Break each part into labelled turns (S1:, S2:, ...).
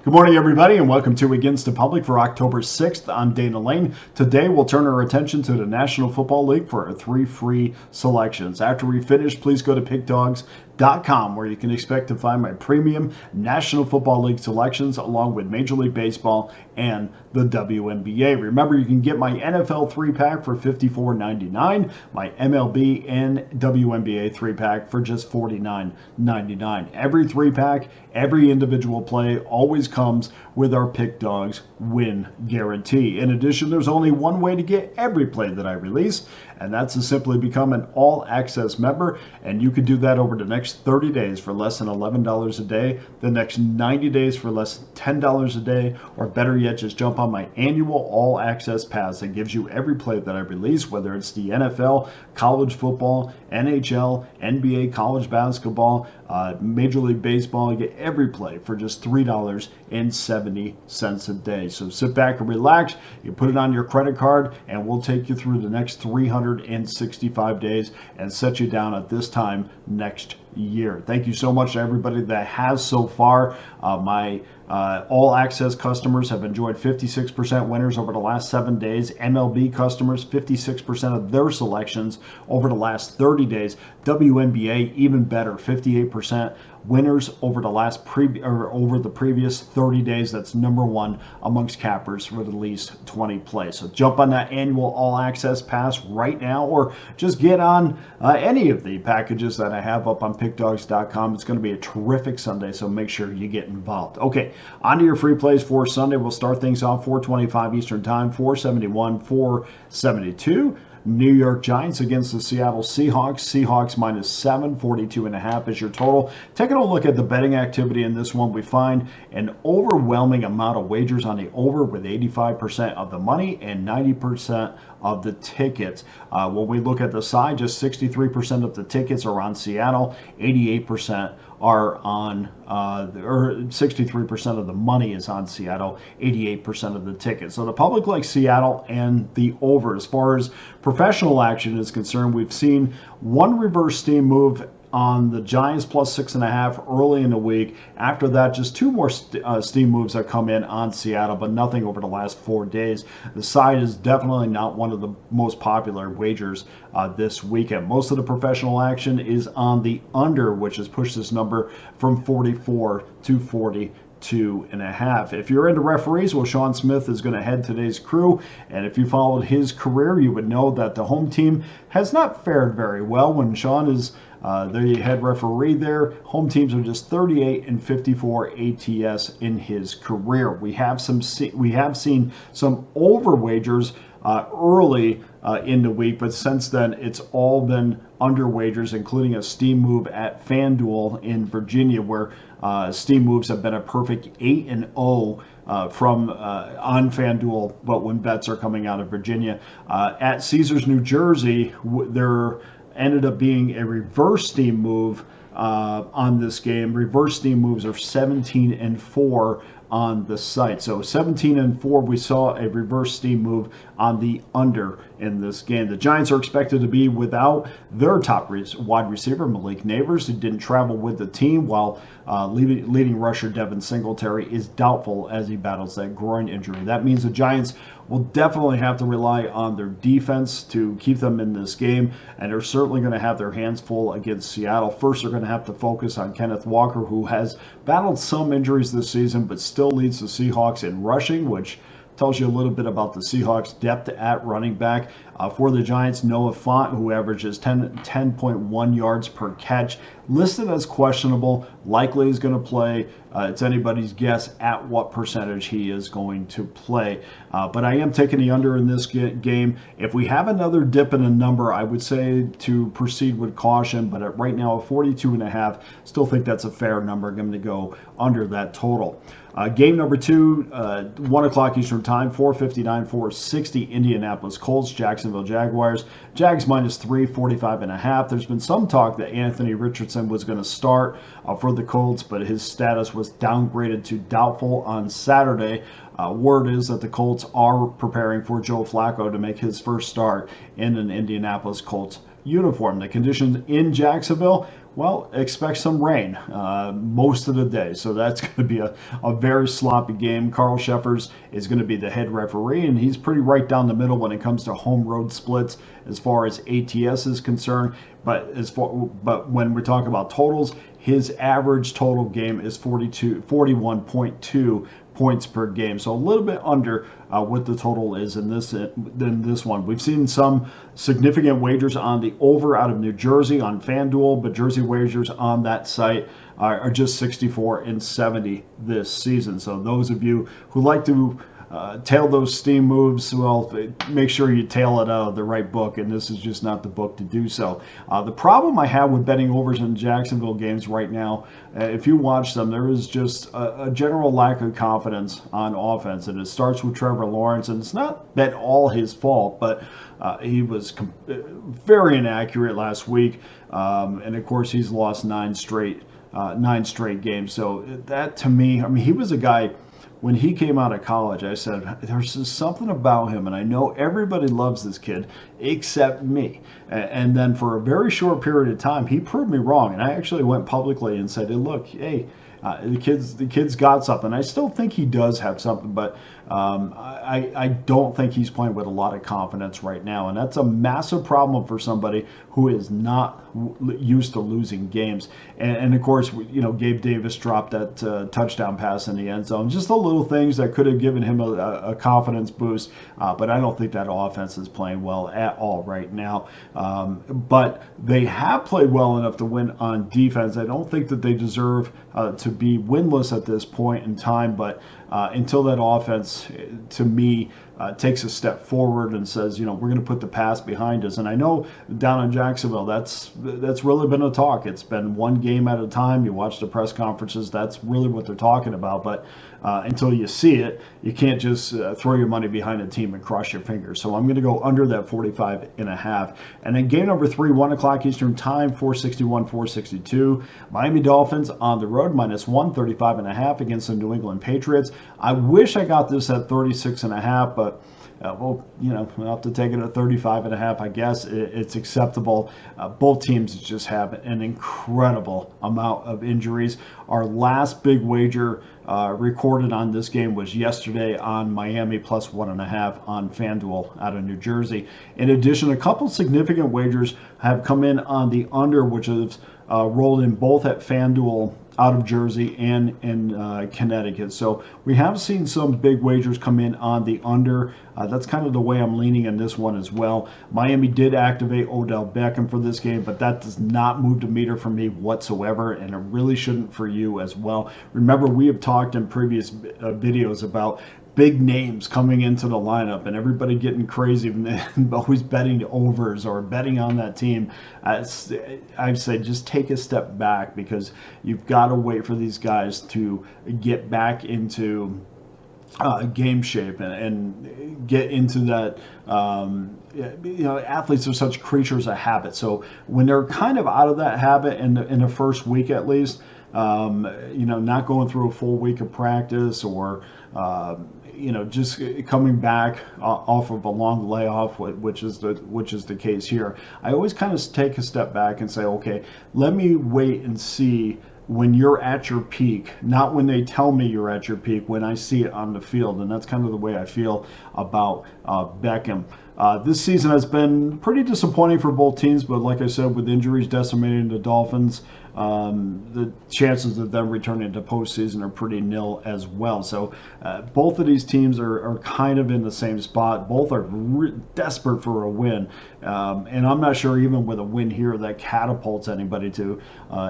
S1: Good morning, everybody, and welcome to Against the Public for October 6th. I'm Dana Lane. Today, we'll turn our attention to the National Football League for our 3 free selections. After we finish, please go to Pickdawgz.com, where you can expect to find my premium National Football League selections along with Major League Baseball and the WNBA. Remember, you can get my NFL 3-pack for $54.99, my MLB and WNBA 3-pack for just $49.99. Every 3-pack, every individual play always comes with our Pick Dawgz win guarantee. In addition, there's only one way to get every play that I release, and that's to simply become an all-access member, and you can do that over the next 30 days for less than $11 a day, the next 90 days for less than $10 a day, or better yet, just jump on my annual all-access pass that gives you every play that I release, whether it's the NFL, college football, NHL, NBA, college basketball, Major League Baseball. You get every play for just $3.70 a day. So sit back and relax. You put it on your credit card, and we'll take you through the next 365 days and set you down at this time next year. Thank you so much to everybody that has so far. My all access customers have enjoyed 56% winners over the last 7 days. MLB customers, 56% of their selections over the last 30 days. WNBA, even better, 58% winners over the previous 30 days. That's number one amongst cappers for the least 20 plays. So jump on that annual all access pass right now, or just get on any of the packages that I have up on Pickdawgz.com. It's going to be a terrific Sunday, so make sure you get involved. Okay, on to your free plays for Sunday. We'll start things off 4:25 Eastern Time, 471, 472. New York Giants against the Seattle Seahawks. Seahawks -7, 42.5 is your total. Taking a look at the betting activity in this one, we find an overwhelming amount of wagers on the over with 85% of the money and 90% of the tickets. When we look at the side, just 63% of the tickets are on Seattle, 88% are on, or 63% of the money is on Seattle, 88% of the tickets. So the public likes Seattle and the over. As far as professional action is concerned, we've seen one reverse steam move on the Giants +6.5 early in the week. After that, just two more steam moves that come in on Seattle, but nothing over the last 4 days. The side is definitely not one of the most popular wagers this weekend. Most of the professional action is on the under, which has pushed this number from 44 to 42.5. If you're into referees, well, Sean Smith is going to head today's crew, and if you followed his career, you would know that the home team has not fared very well. When Sean is the head referee there, home teams are just 38 and 54 ATS in his career. We have seen some over wagers early in the week, but since then it's all been under wagers, including a steam move at FanDuel in Virginia, where steam moves have been a perfect 8-0 from on FanDuel, but when bets are coming out of Virginia. At Caesars, New Jersey, there ended up being a reverse steam move on this game. Reverse steam moves are 17-4 on the site. So 17-4, we saw a reverse steam move on the under in this game. The Giants are expected to be without their top wide receiver, Malik Neighbors, who didn't travel with the team, while leading rusher Devin Singletary is doubtful as he battles that groin injury. That means the Giants will definitely have to rely on their defense to keep them in this game, and they're certainly going to have their hands full against Seattle. First, they're going to have to focus on Kenneth Walker, who has battled some injuries this season, but still leads the Seahawks in rushing, which tells you a little bit about the Seahawks' depth at running back. For the Giants, Noah Fant, who averages 10.1 yards per catch, listed as questionable, likely is going to play. It's anybody's guess at what percentage he is going to play. But I am taking the under in this game. If we have another dip in a number, I would say to proceed with caution. But at right now, 42.5, still think that's a fair number. I'm going to go under that total. Game number 2, 1 o'clock Eastern Time, 4:59, 4:60, Indianapolis Colts, Jacksonville Jaguars. Jags -3, 45.5. There's been some talk that Anthony Richardson was going to start for the Colts, but his status was downgraded to doubtful on Saturday. Word is that the Colts are preparing for Joe Flacco to make his first start in an Indianapolis Colts uniform. The conditions in Jacksonville, Well, expect some rain most of the day. So that's going to be a very sloppy game. Carl Sheffers is going to be the head referee, and he's pretty right down the middle when it comes to home road splits as far as ATS is concerned. But when we talk about totals, his average total game is 41.2 points per game. So a little bit under what the total is in this one. We've seen some significant wagers on the over out of New Jersey on FanDuel, but Jersey wagers on that site are just 64 and 70 this season. So those of you who like to tail those steam moves, well, make sure you tail it out of the right book, and this is just not the book to do so. The problem I have with betting overs in Jacksonville games right now, if you watch them, there is just a general lack of confidence on offense, and it starts with Trevor Lawrence, and it's not that all his fault, but he was very inaccurate last week, and of course he's lost nine straight games. So that, to me, I mean, he was a guy. When he came out of college, I said, there's just something about him, and I know everybody loves this kid except me. And then for a very short period of time, he proved me wrong. And I actually went publicly and said, hey, look, hey, the kid's got something. I still think he does have something, but I don't think he's playing with a lot of confidence right now. And that's a massive problem for somebody who is not used to losing games. And of course, Gabe Davis dropped that touchdown pass in the end zone. Just the little things that could have given him a confidence boost. But I don't think that offense is playing well at all right now. But they have played well enough to win on defense. I don't think that they deserve to be winless at this point in time. But until that offense, to me, takes a step forward and says, we're going to put the past behind us. And I know down in Jacksonville, that's really been a talk. It's been one game at a time. You watch the press conferences, that's really what they're talking about. But until you see it, you can't just throw your money behind a team and cross your fingers. So I'm going to go under that 45.5. And then game number 3, 1 o'clock Eastern time, 461, 462. Miami Dolphins on the road, -1, 35.5 against the New England Patriots. I wish I got this at 36.5, but we'll have to take it at 35.5. I guess it's acceptable. Both teams just have an incredible amount of injuries. Our last big wager recorded on this game was yesterday on Miami +1.5 on FanDuel out of New Jersey. In addition, a couple significant wagers have come in on the under, which has rolled in both at FanDuel out of Jersey and in Connecticut. So we have seen some big wagers come in on the under. That's kind of the way I'm leaning in this one as well. Miami did activate Odell Beckham for this game, but that does not move the meter for me whatsoever, and it really shouldn't for you as well. Remember, we have talked in previous videos about big names coming into the lineup and everybody getting crazy and always betting overs or betting on that team. I'd say just take a step back, because you've got to wait for these guys to get back into game shape and get into that. Athletes are such creatures of habit. So when they're kind of out of that habit in the first week at least, not going through a full week of practice or just coming back off of a long layoff, which is the case here. I always kind of take a step back and say, okay, let me wait and see when you're at your peak, not when they tell me you're at your peak, when I see it on the field. And that's kind of the way I feel about Beckham. This season has been pretty disappointing for both teams, but like I said, with injuries decimating the Dolphins, the chances of them returning to postseason are pretty nil as well. So both of these teams are kind of in the same spot. Both are desperate for a win, and I'm not sure even with a win here that catapults anybody to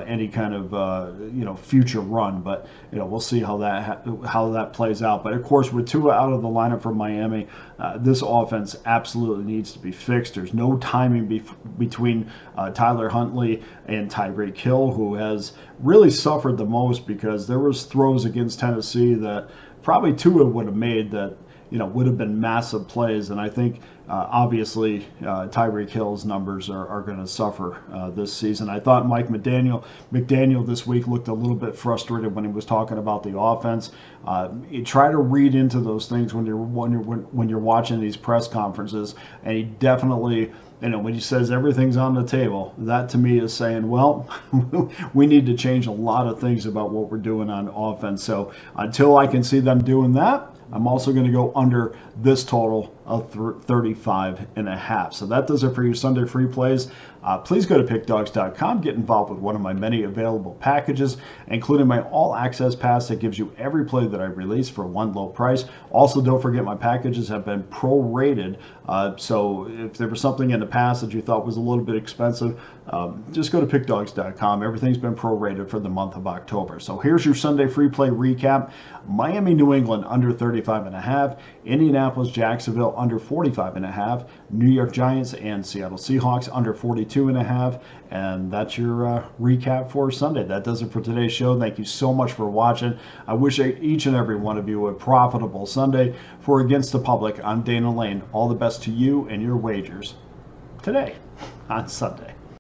S1: any kind of future run. But we'll see how that plays out. But of course, with Tua out of the lineup for Miami, this offense absolutely needs to be fixed. There's no timing between Tyler Huntley and Tyreek Hill, who has really suffered the most, because there was throws against Tennessee that probably Tua would have made that would have been massive plays. And I think obviously Tyreek Hill's numbers are going to suffer this season. I thought Mike McDaniel this week looked a little bit frustrated when he was talking about the offense. You try to read into those things when you're watching these press conferences, and he definitely when he says everything's on the table, that to me is saying, well, we need to change a lot of things about what we're doing on offense. So until I can see them doing that, I'm also going to go under this total of 35.5. So that does it for your Sunday free plays. Please go to pickdawgz.com. Get involved with one of my many available packages, including my all-access pass that gives you every play that I release for one low price. Also, don't forget my packages have been prorated. So if there was something in the past that you thought was a little bit expensive, just go to pickdawgz.com. Everything's been prorated for the month of October. So here's your Sunday free play recap. Miami, New England under 35.5. Indianapolis, Jacksonville under 45.5. New York Giants and Seattle Seahawks under 42.5. And that's your recap for Sunday. That does it for today's show. Thank you so much for watching. I wish each and every one of you a profitable Sunday. For Against the Public, I'm Dana Lane. All the best to you and your wagers today on Sunday.